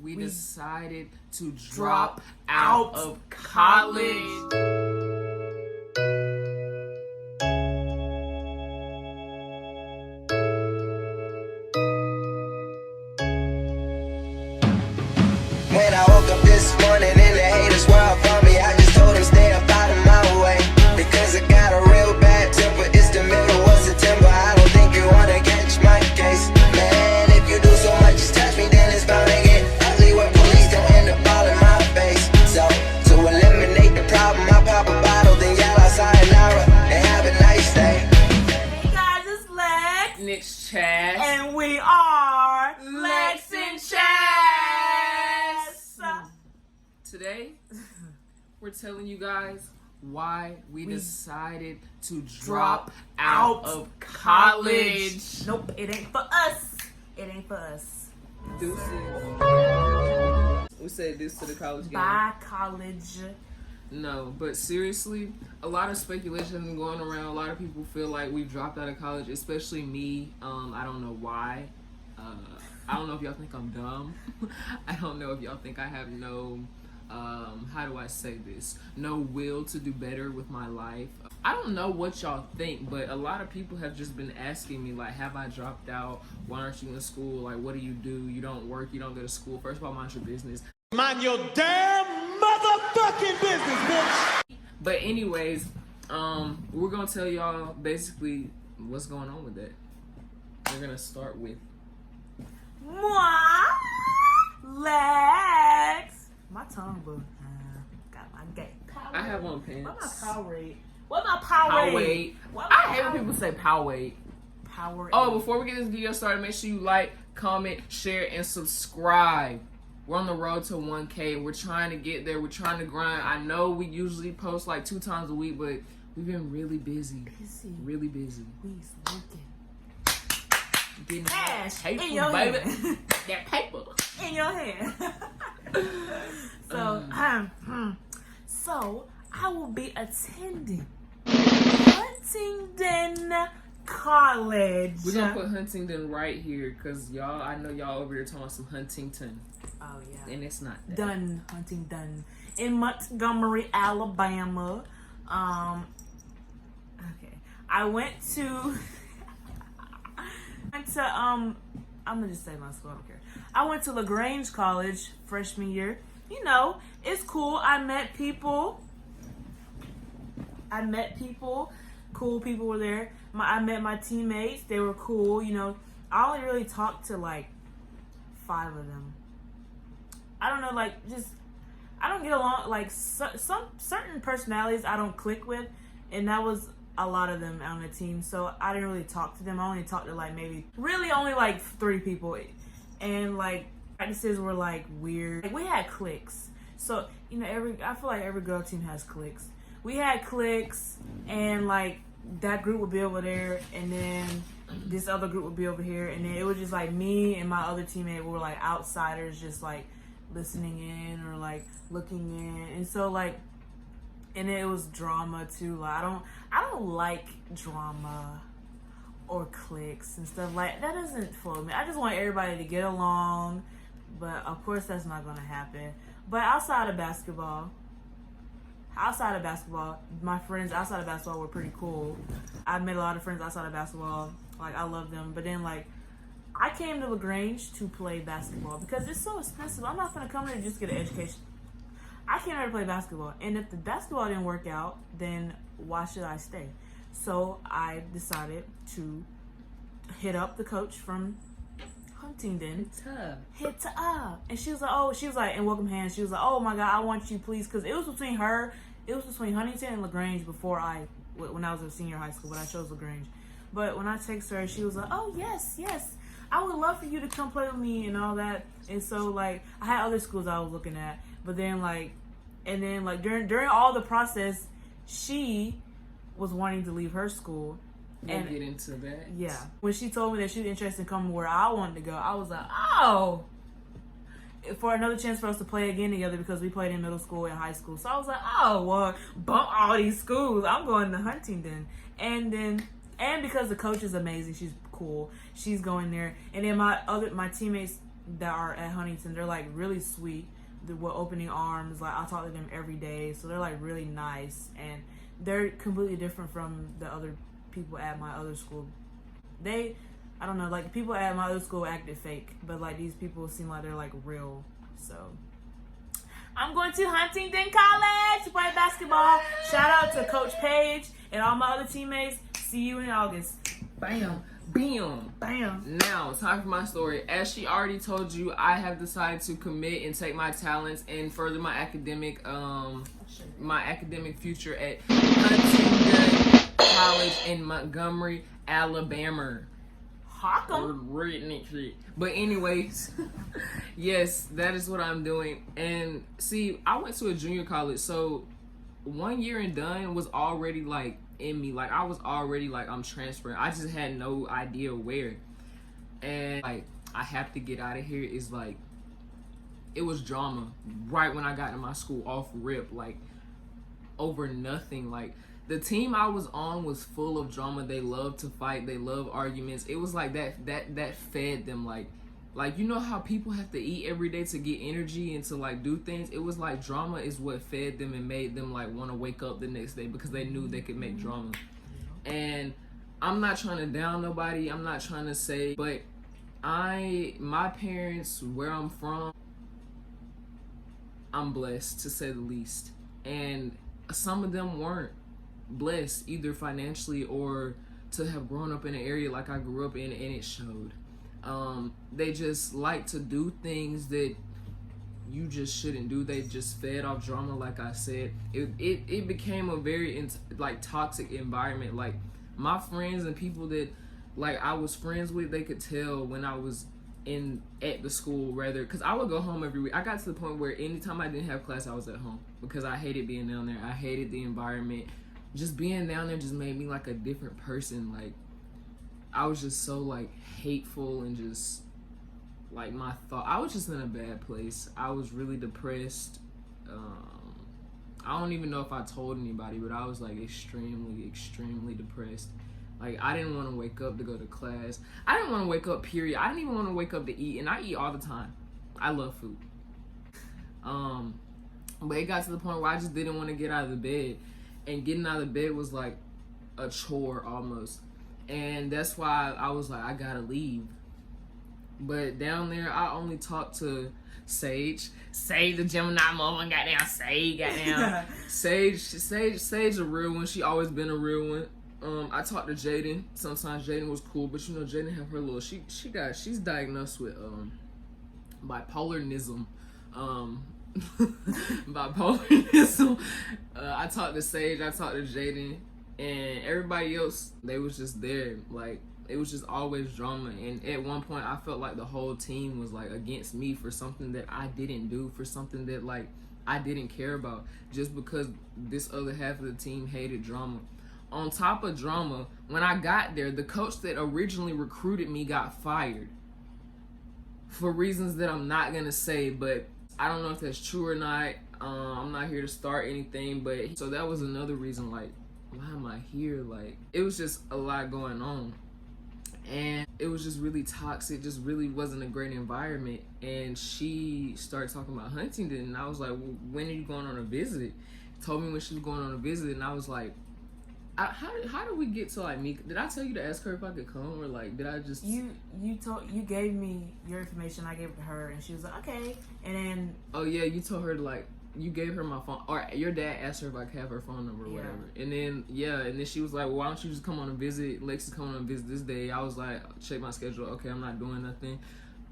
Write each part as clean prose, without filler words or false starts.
we decided to drop out of college. When I woke up this morning and the haters were up on me, I just told them stay up out of my way. Because I got a real bad temper, it's the middle of September. I don't think you wanna catch my case. Man, if you do so much as touch me, then it's bound to get ugly when police don't end up all in my face. So, to eliminate the problem, I pop a bottle, then yell out sayonara and have a nice day. Hey guys, it's Lex. Nick's Chad. And we are Lex and Chaz. Today, we're telling you guys why we decided to drop out of college. Nope, it ain't for us. It ain't for us. Deuces. We said deuce to the college game. Bye, college. No, but seriously, a lot of speculation has been going around. A lot of people feel like we've dropped out of college, especially me. I don't know why. I don't know if y'all think I'm dumb. I don't know if y'all think I have no, how do I say this? No will to do better with my life. I don't know what y'all think, but a lot of people have just been asking me, like, have I dropped out? Why aren't you in school? Like, what do? You don't work, you don't go to school. First of all, mind your business. Mind your damn motherfucking business, bitch. But anyways, we're gonna tell y'all basically what's going on with that. We're gonna start with Moi, Lex. My tongue, boo. Got my gay. I have on pants. What my Powerade? What my Powerade? I hate when people say Powerade. Powerade. Oh, before we get this video started, make sure you like, comment, share, and subscribe. We're on the road to 1K. We're trying to get there. We're trying to grind. I know we usually post like 2 times a week, but we've been really busy. Really busy. We's working. Getting Cash that paper, in your baby. hand. That paper. In your hand. So I will be attending Huntingdon College. We're gonna put Huntingdon right here, cause y'all, I know y'all over here talking about some Huntington. Oh yeah. And it's not that. Huntingdon in Montgomery, Alabama. Okay. I went to I'm gonna just say my school, I don't care. I went to LaGrange College freshman year. You know, it's cool. I met people. Cool people were there. I met my teammates. They were cool. You know, I only really talked to like 5 of them. I don't know, like, just, I don't get along, like, some certain personalities I don't click with, and that was a lot of them on the team, so I didn't really talk to them. I only talked to, like, maybe, really only, like, 3 people, and, like, practices were, like, weird. Like, we had cliques, so, you know, I feel like every girl team has cliques. We had cliques, and, like, that group would be over there, and then this other group would be over here, and then it was just, like, me and my other teammate were, like, outsiders, just, like, listening in or like looking in, and so like, and it was drama too. Like I don't like drama or cliques and stuff like that. Doesn't flow me. I just want everybody to get along, but of course that's not gonna happen. But outside of basketball, my friends outside of basketball were pretty cool. I made a lot of friends outside of basketball. Like I love them, but then like, I came to LaGrange to play basketball because it's so expensive. I'm not going to come here to just get an education. I came here to play basketball. And if the basketball didn't work out, then why should I stay? So I decided to hit up the coach from Huntingdon. Hit up. And she was like, and welcome hands. She was like, oh my God, I want you please. Because it was between Huntingdon and LaGrange when I was a senior high school, but I chose LaGrange. But when I texted her, she was like, oh yes. I would love for you to come play with me and all that. And so, like, I had other schools I was looking at. But then, like, during all the process, she was wanting to leave her school. And get into that? Yeah. When she told me that she was interested in coming where I wanted to go, I was like, oh. For another chance for us to play again together because we played in middle school and high school. So I was like, oh, well, bump all these schools. I'm going to Huntingdon. And because the coach is amazing, she's cool. She's going there. And then my teammates that are at Huntington, they're like really sweet. With opening arms, like I talk to them every day, so they're like really nice, and they're completely different from the other people at my other school. I don't know, like people at my other school acted fake, but like these people seem like they're like real. So I'm going to Huntington College to play basketball. Shout out to Coach Page and all my other teammates. See you in August. Bam. Bam. Bam. Now, time for my story. As she already told you, I have decided to commit and take my talents and further my academic future at Huntington College in Montgomery, Alabama. But anyways, yes, that is what I'm doing. And see, I went to a junior college, so 1 year and done was already like in me. Like I was already like, I'm transferring. I just had no idea where. And like, I have to get out of here is like, it was drama right when I got to my school off rip, like over nothing. Like the team I was on was full of drama. They love to fight. They love arguments. It was like that fed them. Like you know how people have to eat every day to get energy and to like do things. It was like drama is what fed them and made them like want to wake up the next day because they knew they could make drama. And I'm not trying to down nobody. I'm not trying to say, but my parents, where I'm from, I'm blessed to say the least. And some of them weren't blessed either financially or to have grown up in an area like I grew up in, and it showed. They just like to do things that you just shouldn't do. They just fed off drama, like I said. It became a very like toxic environment. Like my friends and people that like I was friends with, they could tell when I was at the school, rather, because I would go home every week. I got to the point where anytime I didn't have class, I was at home because I hated being down there. I hated the environment. Just being down there just made me like a different person. Like I was just so like hateful and just like I was just in a bad place. I was really depressed. I don't even know if I told anybody, but I was like extremely depressed. Like I didn't want to wake up to go to class. I didn't want to wake up, period. I didn't even want to wake up to eat, and I eat all the time. I love food. But it got to the point where I just didn't want to get out of the bed, and getting out of the bed was like a chore almost. And that's why I was like, I gotta leave. But down there, I only talked to Sage, the Gemini mama, goddamn Sage a real one. She always been a real one. I talked to Jaden. Sometimes Jaden was cool, but you know Jaden have her little. She's diagnosed with bipolarism. Bipolarism. I talked to Sage. I talked to Jaden, and everybody else. They was just there. Like it was just always drama. And at one point, I felt like the whole team was like against me for something that I didn't do, for something that like I didn't care about, just because this other half of the team hated drama. On top of drama, when I got there, the coach that originally recruited me got fired for reasons that I'm not gonna say, but I don't know if that's true or not. I'm not here to start anything, but so that was another reason, like, why am I here? Like, it was just a lot going on, and it was just really toxic, just really wasn't a great environment. And she started talking about Huntington, and I was like, well, when are you going on a visit? Told me when she was going on a visit, and I was like, how did we get to like me? Did I tell you to ask her if I could come, or like did I just you gave me your information, I gave it to her, and she was like okay. And then you told her to like, you gave her my phone, or your dad asked her if I could have her phone number or whatever. And then she was like, well, why don't you just come on a visit? Lexi's coming on a visit this day. I was like, check my schedule. Okay, I'm not doing nothing.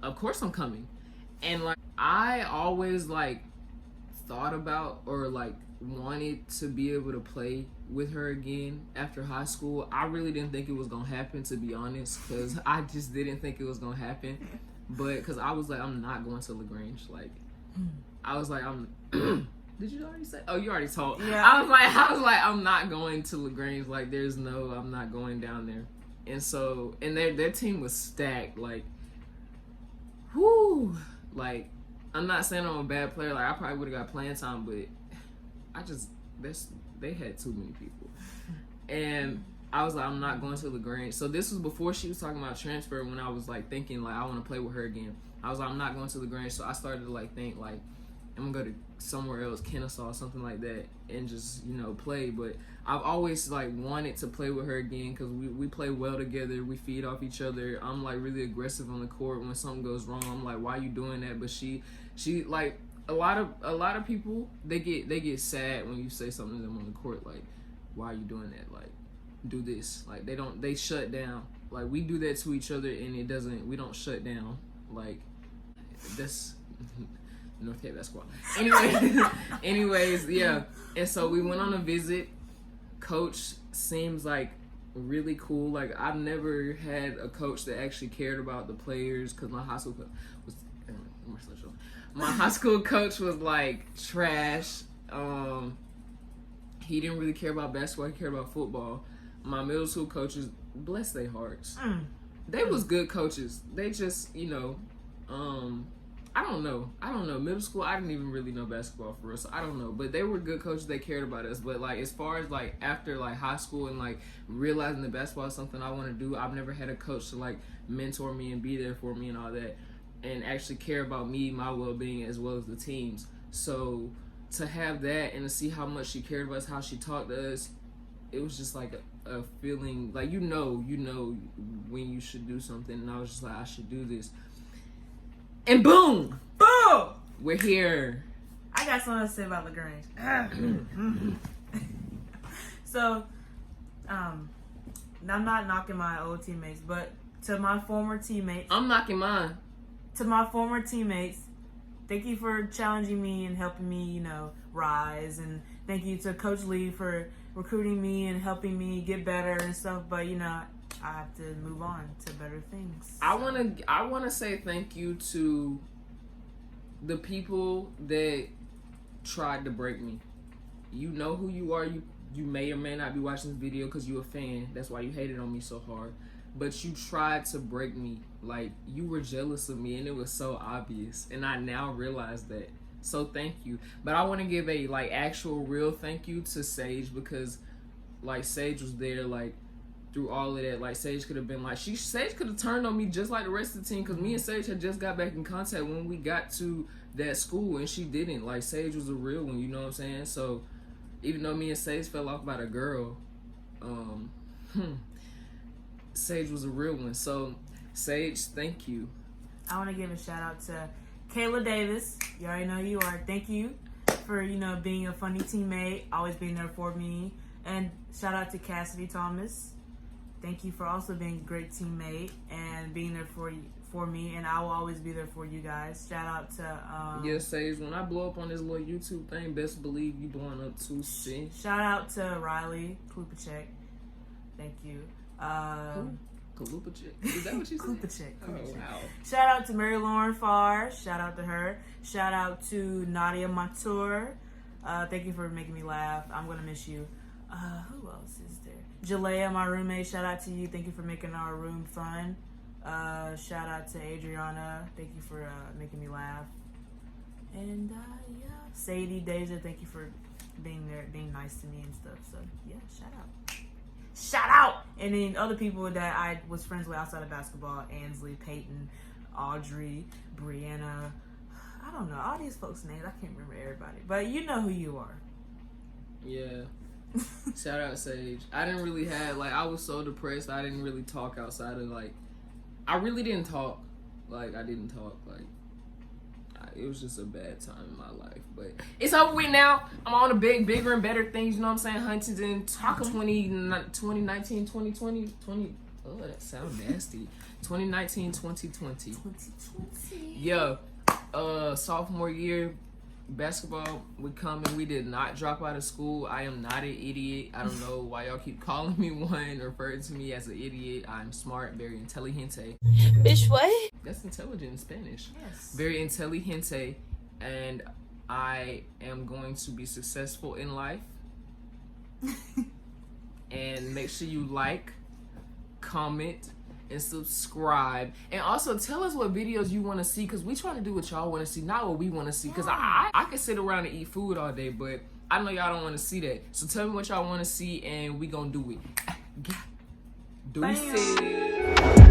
Of course I'm coming. And like I always like thought about or like wanted to be able to play with her again after high school. I really didn't think it was gonna happen, to be honest, because I just didn't think it was gonna happen. But because I was like, I'm not going to LaGrange. Like I was like, I'm did you already say? Oh, you already told. Yeah. I was like I'm not going to LaGrange. Like I'm not going down there. And so, and their team was stacked. Like whoo, like I'm not saying I'm a bad player. Like I probably would have got playing time, but they had too many people. And I was like, I'm not going to LaGrange. So this was before she was talking about transfer, when I was like thinking like I want to play with her again. I was like, I'm not going to LaGrange. So I started to like think like I'm gonna go to somewhere else, Kennesaw, something like that, and just, you know, play. But I've always like wanted to play with her again because we play well together. We feed off each other. I'm like really aggressive on the court. When something goes wrong, I'm like, why are you doing that? But she like a lot of people, they get sad when you say something to them on the court, like, why are you doing that? Like, do this. Like, they shut down. Like, we do that to each other, and we don't shut down. Like, that's North Cape basketball. Anyways, yeah. And so we went on a visit. Coach seems like really cool. Like, I've never had a coach that actually cared about the players, because my high school coach was my high school coach was like trash. He didn't really care about basketball. He cared about football. My middle school coaches, bless their hearts, they was good coaches. They just, you know, I don't know. Middle school, I didn't even really know basketball for real, so I don't know. But they were good coaches. They cared about us. But like, as far as like after like high school and like realizing that basketball is something I want to do, I've never had a coach to like mentor me and be there for me and all that, and actually care about me, my well-being, as well as the teams. So to have that and to see how much she cared about us, how she talked to us, it was just like a feeling like you know when you should do something. And I was just like, I should do this. And boom, we're here. I got something to say about LaGrange. So, I'm not knocking my old teammates, but to my former teammates, I'm knocking mine. To my former teammates, thank you for challenging me and helping me, you know, rise. And thank you to Coach Lee for recruiting me and helping me get better and stuff. But, you know, I have to move on to better things. I wanna say thank you to the people that tried to break me. You know who you are. You may or may not be watching this video because you're a fan. That's why you hated on me so hard. But you tried to break me. Like, you were jealous of me, and it was so obvious. And I now realize that. So thank you. But I want to give a like actual real thank you to Sage, because like Sage was there like through all of that. Like, Sage could have been like, Sage could have turned on me just like the rest of the team, because me and Sage had just got back in contact when we got to that school, and she didn't. Like, Sage was a real one, you know what I'm saying? So even though me and Sage fell off about a girl, Sage was a real one. So Sage, thank you. I want to give a shout out to Kayla Davis. You already know who you are. Thank you for, you know, being a funny teammate, always being there for me. And shout out to Cassidy Thomas. Thank you for also being a great teammate and being there for me, and I will always be there for you guys. Shout out to yes, Sage, when I blow up on this little YouTube thing, best believe you blowing up too, see? Shout out to Riley Klupacek. Thank you. Klupacek? Is that what you said? Klupacek. Oh, wow. Shout out to Mary Lauren Farr. Shout out to her. Shout out to Nadia Matur. Thank you for making me laugh. I'm gonna miss you. Who else is there? Jalea, my roommate. Shout out to you. Thank you for making our room fun. Shout out to Adriana. Thank you for making me laugh. And yeah, Sadie, Deja. Thank you for being there, being nice to me and stuff. So yeah, shout out. Shout out! And then other people that I was friends with outside of basketball: Ansley, Peyton, Audrey, Brianna. I don't know all these folks' names. I can't remember everybody, but you know who you are. Yeah. Shout out Sage. I didn't really have, like, I was so depressed. I didn't really talk outside of, like, I really didn't talk. Like, I didn't talk. Like, it was just a bad time in my life. But it's over with now. I'm on the bigger and better things. You know what I'm saying? Huntington, talk 2019, 2020. Oh, that sounds nasty. 2019, 2020. 2020. Yeah. Sophomore year, basketball would come, and we did not drop out of school. I am not an idiot. I don't know why y'all keep calling me one, referring to me as an idiot. I'm smart, very inteligente. Bitch, what? That's intelligent in Spanish. Yes. Very inteligente, and I am going to be successful in life. And make sure you like, comment, and subscribe, and also tell us what videos you want to see, because we trying to do what y'all want to see, not what we want to see. Because I can sit around and eat food all day, but I know y'all don't want to see that. So tell me what y'all want to see, and we gonna do it. Deuces.